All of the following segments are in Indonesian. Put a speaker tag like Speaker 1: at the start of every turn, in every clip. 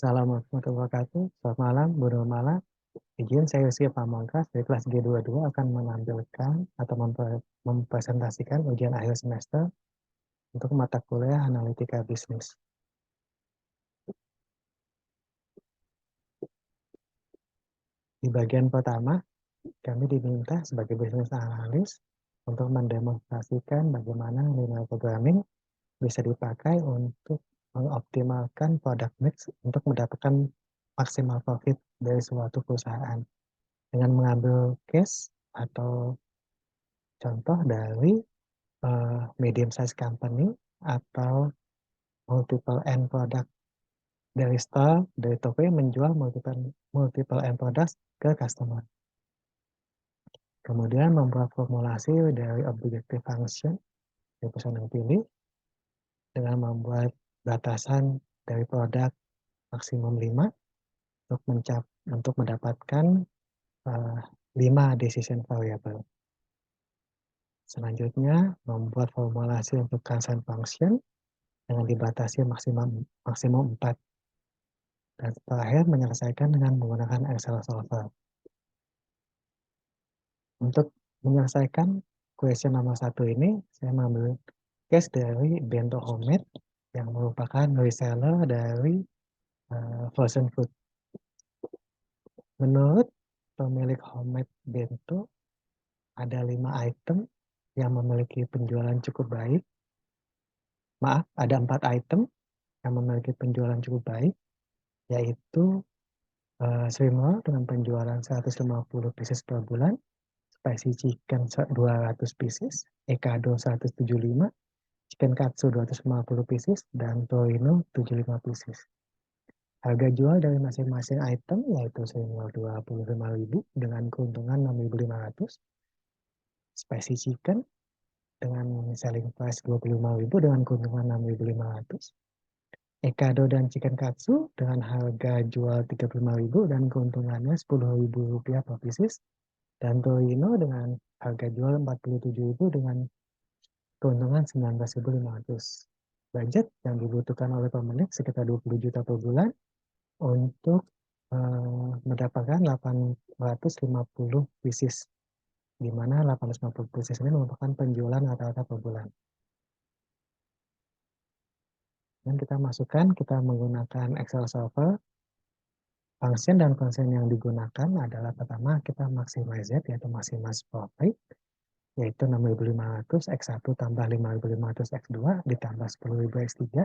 Speaker 1: Assalamualaikum warahmatullahi wabarakatuh. Selamat malam, Malam. Izin saya Yusuf Pamungkas dari kelas G22 akan menampilkan atau mempresentasikan ujian akhir semester untuk mata kuliah analitika bisnis. Di bagian pertama, kami diminta sebagai business analyst untuk mendemonstrasikan bagaimana linear programming bisa dipakai untuk mengoptimalkan product mix untuk mendapatkan maksimal profit dari suatu perusahaan dengan mengambil case atau contoh dari medium size company atau multiple end product dari store, dari toko yang menjual multiple end products ke customer. Kemudian membuat formulasi dari objective function dari perusahaan yang pilih dengan membuat batasan dari produk maksimum 5 untuk mendapatkan 5 decision variable. Selanjutnya, membuat formulasi untuk transfer function dengan dibatasi maksimum 4. Dan terakhir, menyelesaikan dengan menggunakan Excel solver. Untuk menyelesaikan question nomor 1 ini, saya mengambil case dari Bento Homemade yang merupakan reseller dari frozen food. Menurut pemilik Homemade Bento, ada 5 item yang memiliki penjualan cukup baik. Maaf, ada 4 item yang memiliki penjualan cukup baik, yaitu Swimmer dengan penjualan 150 pieces per bulan, Spicy Chicken 200 pieces, Ekado 175, Chicken Katsu 250 pieces, dan Torino 75 pieces. Harga jual dari masing-masing item yaitu Swimmer 25.000 dengan keuntungan 6.500, Spicy Chicken dengan selling price 25.000 dengan keuntungan 6.500, Ekado dan Chicken Katsu dengan harga jual 35.000 dan keuntungannya Rp10.000 per pieces, dan Torino dengan harga jual 47.000 dengan keuntungan 19.500. Budget yang dibutuhkan oleh pemilik sekitar 20 juta per bulan untuk mendapatkan 850 pieces, di mana 850 pieces ini merupakan penjualan rata-rata per bulan. Dan kita menggunakan Excel solver. Function dan function yang digunakan adalah pertama kita maximize Z, yaitu maximize profit, yaitu 6.500 X1 tambah 5.500 X2 ditambah 10.000 X3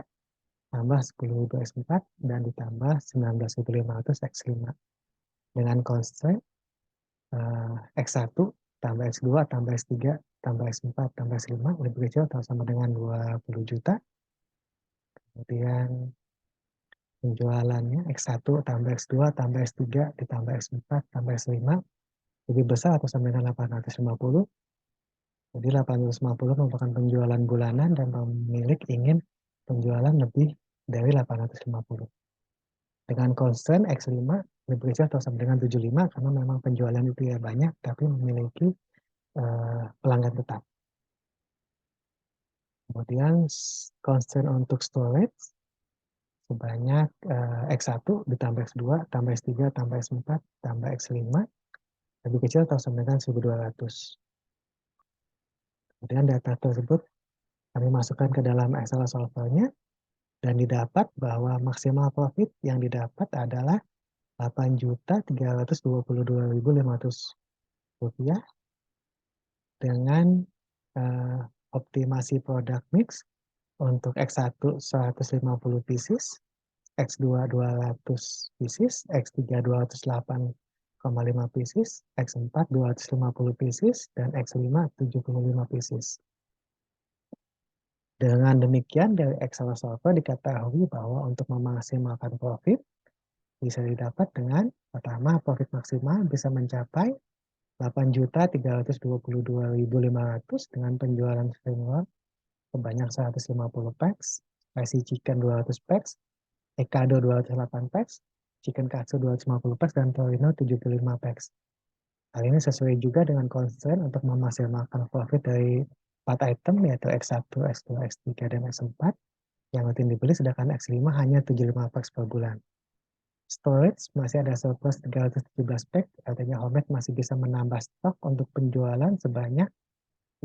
Speaker 1: tambah 10.000 X4 dan ditambah 19.500 X5. Dengan constraint X1 tambah X2 tambah X3 tambah X4 tambah X5 lebih kecil atau sama dengan 20 juta. Kemudian penjualannya X1 tambah X2 tambah X3 ditambah X4 tambah X5 lebih besar atau sama dengan 850. Jadi 850 merupakan penjualan bulanan dan pemilik ingin penjualan lebih dari 850. Dengan constraint X5 lebih kecil atau sama dengan 75 karena memang penjualan itu ya banyak tapi memiliki pelanggan tetap. Kemudian constraint untuk storage sebanyak X1 ditambah X2 tambah X3 tambah X4 tambah X5 lebih kecil atau sama dengan 1.200. Kemudian data tersebut kami masukkan ke dalam Excel solver-nya dan didapat bahwa maksimal profit yang didapat adalah Rp8.322.500 dengan optimasi product mix untuk X1 150 pieces, X2 200 pieces, X3 208,5 pieces, X4 250 pieces, dan X5 75 pieces. Dengan demikian dari Excel solver diketahui bahwa untuk memaksimalkan profit bisa didapat dengan pertama profit maksimal bisa mencapai 8.322.500 dengan penjualan framework sebanyak 150 packs, spicy chicken 200 packs, Ekado 208 packs, chicken katsu 250 packs, dan Torino 75 packs. Hal ini sesuai juga dengan constraint untuk memaksimalkan profit dari 4 item yaitu X1, X2, X3, dan X4 yang rutin dibeli sedangkan X5 hanya 75 packs per bulan. Storage masih ada surplus 317 pack, artinya Homet masih bisa menambah stok untuk penjualan sebanyak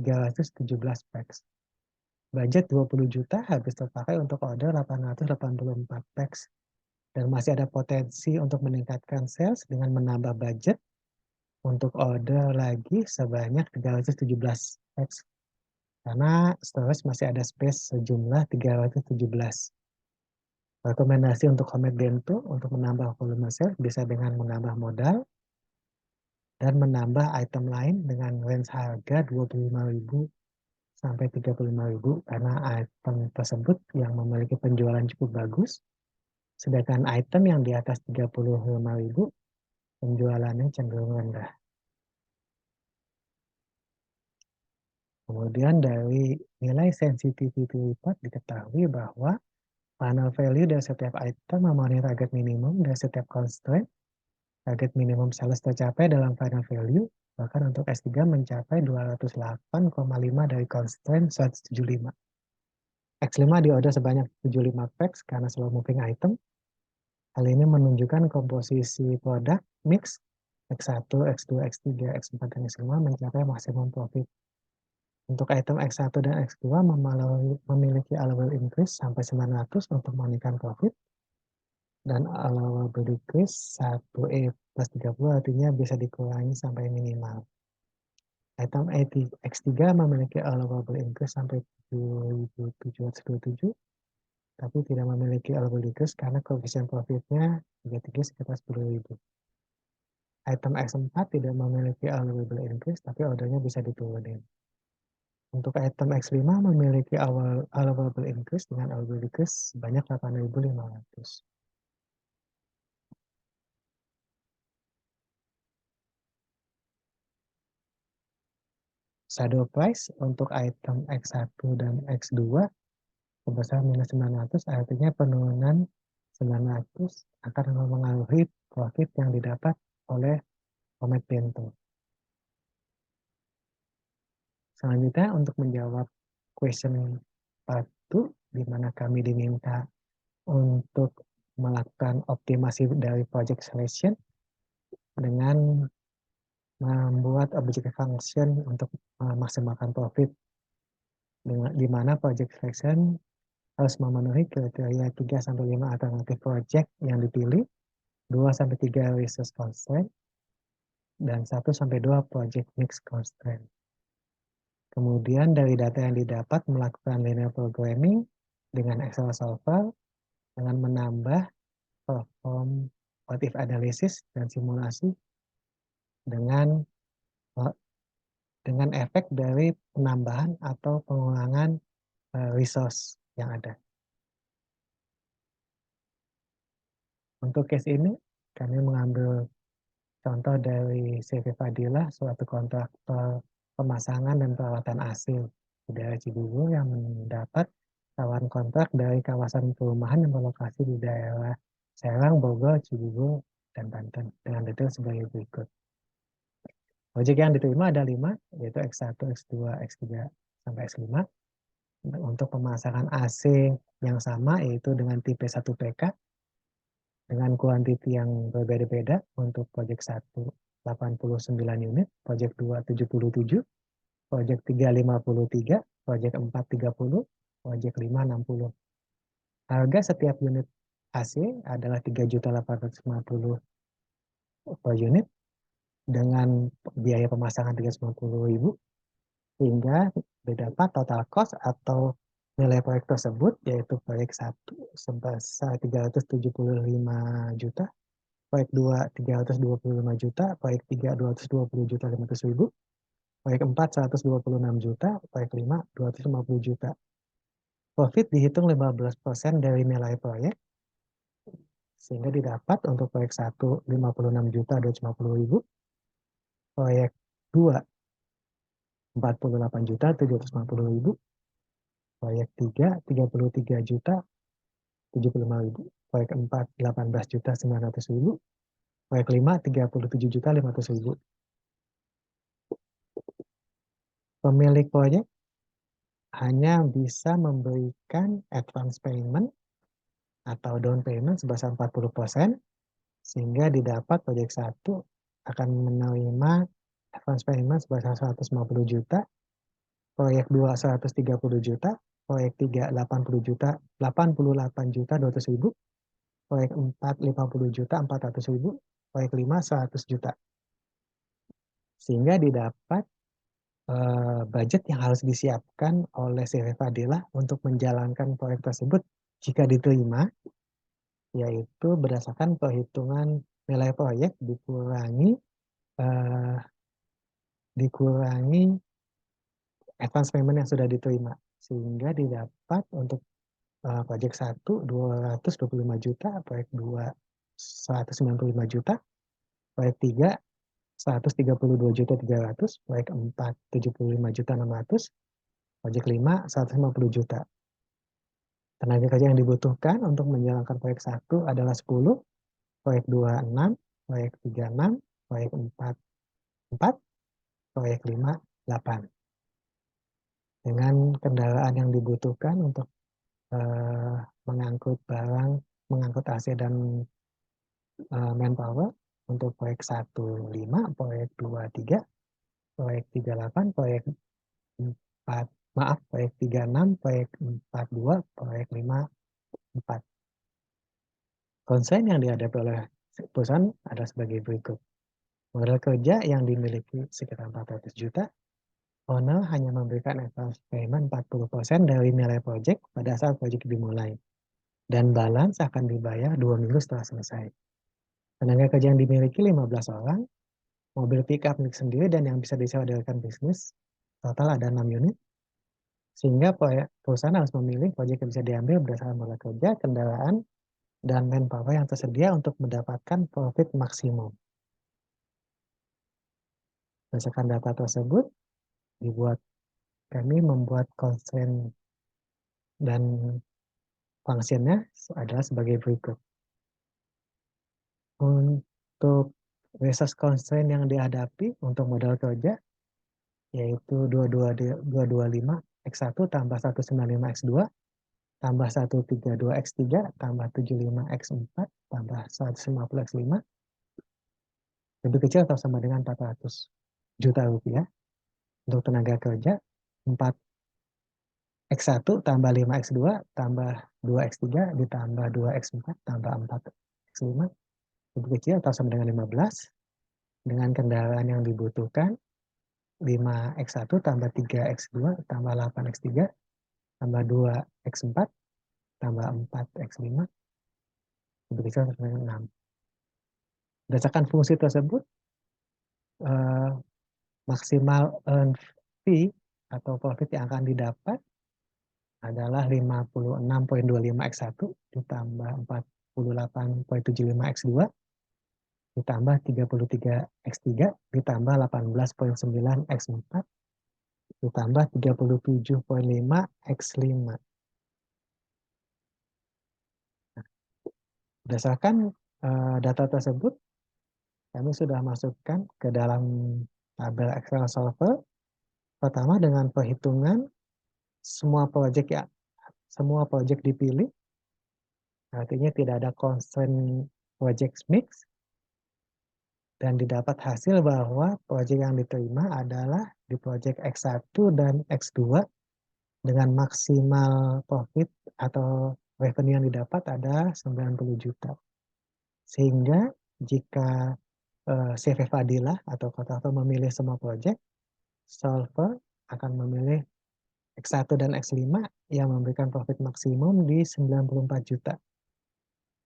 Speaker 1: 317 packs. Budget 20 juta habis terpakai untuk order 884 packs. Dan masih ada potensi untuk meningkatkan sales dengan menambah budget untuk order lagi sebanyak 317 packs. Karena storage masih ada space sejumlah 317. Rekomendasi untuk Homet Bento untuk menambah volume sales bisa dengan menambah modal dan menambah item lain dengan range harga 25.000 sampai 35.000 karena item tersebut yang memiliki penjualan cukup bagus. Sedangkan item yang di atas 35.000 penjualannya cenderung rendah. Kemudian dari nilai sensitivity report diketahui bahwa final value dari setiap item memenuhi target minimum dari setiap constraint. Target minimum sales tercapai dalam final value, bahkan untuk S3 mencapai 208,5 dari constraint 175. X5 diorder sebanyak 75 packs karena slow moving item. Hal ini menunjukkan komposisi produk mix X1, X2, X3, X4, dan X5 mencapai maksimum profit. Untuk item X1 dan X2 memiliki allowable increase sampai 900 untuk meningkatkan profit, dan allowable decrease 1E plus 30 artinya bisa dikurangi sampai minimal. Item X3 memiliki allowable increase sampai 7.727, tapi tidak memiliki allowable decrease karena koefisien profitnya 33 sekitar 10.000. Item X4 tidak memiliki allowable increase, tapi ordernya bisa diturunin. Untuk item X5 memiliki allowable increase dengan allowable decrease sebanyak 8.500. Shadow price untuk item X1 dan X2 sebesar minus 900, artinya penurunan 900 akan mempengaruhi profit yang didapat oleh Homet Bento. Selanjutnya untuk menjawab question part 2, di mana kami diminta untuk melakukan optimasi dari project selection dengan membuat objective function untuk memaksimalkan profit, di mana project selection harus memenuhi kriteria 3-5 alternatif project yang dipilih, 2-3 resource constraint, dan 1-2 project mix constraint. Kemudian dari data yang didapat melakukan linear programming dengan Excel solver dengan menambah perform what if analysis dan simulasi dengan efek dari penambahan atau pengurangan resource yang ada. Untuk case ini, kami mengambil contoh dari CV Fadilah, suatu kontraktor pemasangan dan perawatan AC di daerah Cibubur yang mendapat tawaran kontrak dari kawasan perumahan yang berlokasi di daerah Serang, Bogor, Cibubur, dan Banten dengan detail sebagai berikut. Proyek yang diterima ada 5, yaitu X1, X2, X3, sampai X5. Untuk pemasangan AC yang sama, yaitu dengan tipe 1PK, dengan kuantiti yang berbeda-beda. Untuk proyek 1, 89 unit, proyek 2, 77, proyek 3, 53, proyek 4, 30, proyek 5, 60. Harga setiap unit AC adalah 3.850.000 per unit, dengan biaya pemasangan 350.000, sehingga didapat total cost atau nilai proyek tersebut, yaitu proyek 1 sebesar 375 juta, proyek 2 325 juta, proyek 3 220.500.000, proyek 4 126 juta, proyek 5 250 juta. Profit dihitung 15% dari nilai proyek, sehingga didapat untuk proyek 1 56 juta 250.000, proyek 2 48 juta 750.000, proyek 3 33 juta 75.000, proyek 4 18 juta 900.000, proyek 5 37 juta 500.000. Pemilik proyek hanya bisa memberikan advance payment atau down payment sebesar 40%, Sehingga didapat proyek 1 akan menerima advance payment sebesar 150 juta, proyek 2 130 juta, proyek 3 80 juta, 88 juta 200 ribu, proyek 4 50 juta 400 ribu, proyek 5 100 juta. Sehingga didapat budget yang harus disiapkan oleh CV Fadilah untuk menjalankan proyek tersebut jika diterima, yaitu berdasarkan perhitungan nilai proyek dikurangi advance payment yang sudah diterima, sehingga didapat untuk proyek 1 225 juta, proyek 2 195 juta, proyek 3 132 juta 300, proyek 4 75 juta 600, proyek 5 150 juta. Tenaga kerja yang dibutuhkan untuk menjalankan proyek 1 adalah 10, proyek 2 6, proyek 3 6, proyek 4 4, proyek 5 8. Dengan kendaraan yang dibutuhkan untuk mengangkut barang, mengangkut AC dan manpower untuk proyek 1 5, proyek 2 3, proyek 3 8, proyek 4 proyek 3 6, proyek 4 2, proyek 5 4. Konsen yang dihadapi oleh perusahaan adalah sebagai berikut. Modal kerja yang dimiliki sekitar 400 juta, owner hanya memberikan advance payment 40% dari nilai proyek pada saat proyek dimulai. Dan balance akan dibayar 2 minggu setelah selesai. Tenaga kerja yang dimiliki 15 orang, mobil pick-up milik sendiri dan yang bisa disewa dari rekan bisnis, total ada 6 unit. Sehingga perusahaan harus memilih proyek yang bisa diambil berdasarkan modal kerja, kendaraan, dan manpower yang tersedia untuk mendapatkan profit maksimum. Berdasarkan data tersebut, kami membuat constraint dan fungsinya adalah sebagai berikut. Untuk resource constraint yang dihadapi untuk modal kerja, yaitu 225 X1 tambah 195 X2 tambah 132 X3 tambah 75 X4 tambah 150 X5 lebih kecil atau sama dengan 400 juta rupiah. Untuk tenaga kerja 4 X1 tambah 5 X2 tambah 2 X3 ditambah 2 X4 tambah 4 X5 lebih kecil atau sama dengan 15. Dengan kendaraan yang dibutuhkan 5X1 tambah 3X2 tambah 8X3 tambah 2X4 tambah 4X5 lebih kecil atau sama dengan 6. Berdasarkan fungsi tersebut, maksimal earn fee atau profit yang akan didapat adalah 56,25 X1 ditambah 48,75 X2 ditambah 33 X3 ditambah 18,9 X4 ditambah 37,5 X5. Berdasarkan data tersebut, kami sudah masukkan ke dalam tabel Excel solver. Pertama dengan perhitungan semua proyek dipilih, artinya tidak ada constraint project mix, dan didapat hasil bahwa proyek yang diterima adalah di proyek X1 dan X2 dengan maksimal profit atau revenue yang didapat ada 90 juta. Sehingga jika CV Fadilah atau kontraktor memilih semua proyek, solver akan memilih X1 dan X5 yang memberikan profit maksimum di 94 juta.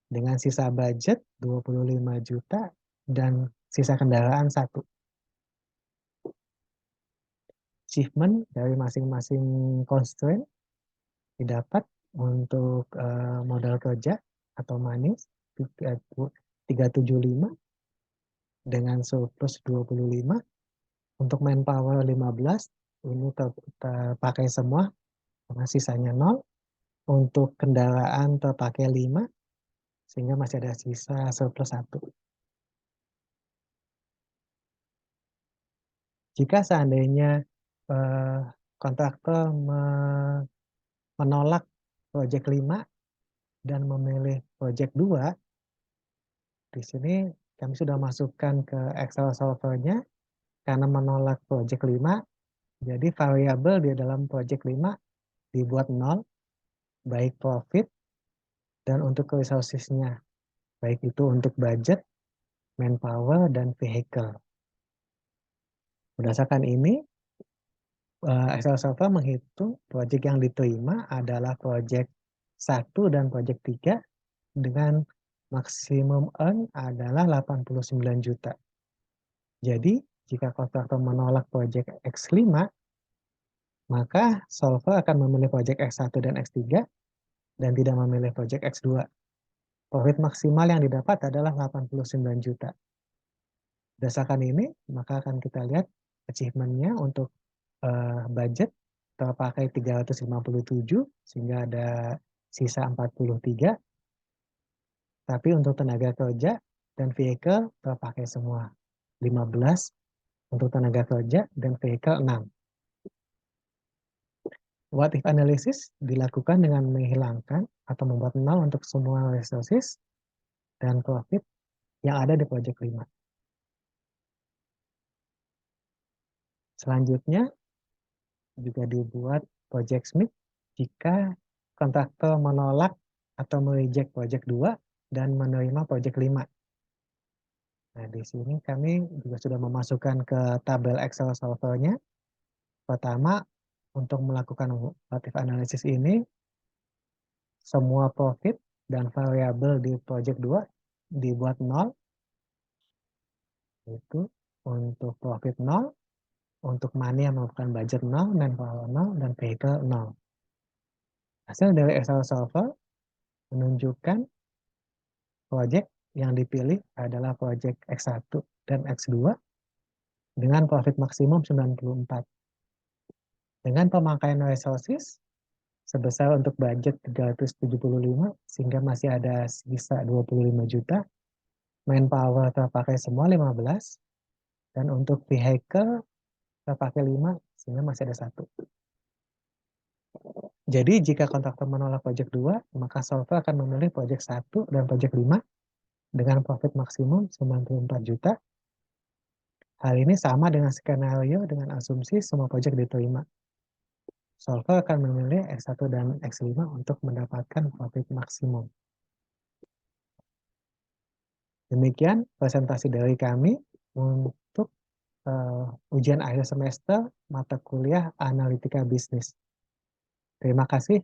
Speaker 1: Dengan sisa budget 25 juta dan sisa kendaraan 1. Achievement dari masing-masing constraint didapat untuk modal kerja atau manis 375 dengan surplus 25. Untuk manpower 15 ini terpakai semua karena sisanya 0. Untuk kendaraan terpakai 5 sehingga masih ada sisa surplus 1. Jika seandainya kontraktor menolak proyek 5 dan memilih proyek 2, Di sini kami sudah masukkan ke Excel solver-nya karena menolak project 5, jadi variabel di dalam project 5 dibuat 0, baik profit dan untuk resources-nya, baik itu untuk budget, manpower, dan vehicle. Berdasarkan ini, Excel solver menghitung project yang diterima adalah project 1 dan project 3 dengan maksimum earn adalah 89 juta. Jadi, jika kontraktor menolak project X5, maka solver akan memilih project X1 dan X3 dan tidak memilih project X2. Profit maksimal yang didapat adalah 89 juta. Berdasarkan ini, maka akan kita lihat achievement-nya untuk budget terpakai 357 sehingga ada sisa 43. Tapi untuk tenaga kerja dan vehicle terpakai semua 15 untuk tenaga kerja dan vehicle 6. What if analysis dilakukan dengan menghilangkan atau membuat 0 untuk semua resources dan profit yang ada di project 5. Selanjutnya juga dibuat project SMIC jika kontraktor menolak atau mereject project 2 dan menerima project 5. Nah, di sini kami juga sudah memasukkan ke tabel Excel solver-nya. Pertama, untuk melakukan what if analysis ini, semua profit dan variabel di project 2 dibuat 0. Itu untuk profit 0, untuk money yang merupakan budget 0, manpower 0, dan vehicle 0. Hasil dari Excel solver menunjukkan project yang dipilih adalah project X1 dan X2 dengan profit maksimum 94. Dengan pemakaian resources sebesar untuk budget 375 sehingga masih ada sisa 25 juta. Manpower terpakai semua 15 dan untuk vehicle terpakai 5 sehingga masih ada 1. Jadi jika kontraktor menolak project 2, maka solver akan memilih project 1 dan project 5 dengan profit maksimum 94 juta. Hal ini sama dengan skenario dengan asumsi semua project diterima. Solver akan memilih X1 dan X5 untuk mendapatkan profit maksimum. Demikian presentasi dari kami untuk ujian akhir semester mata kuliah Analitika Bisnis. Terima kasih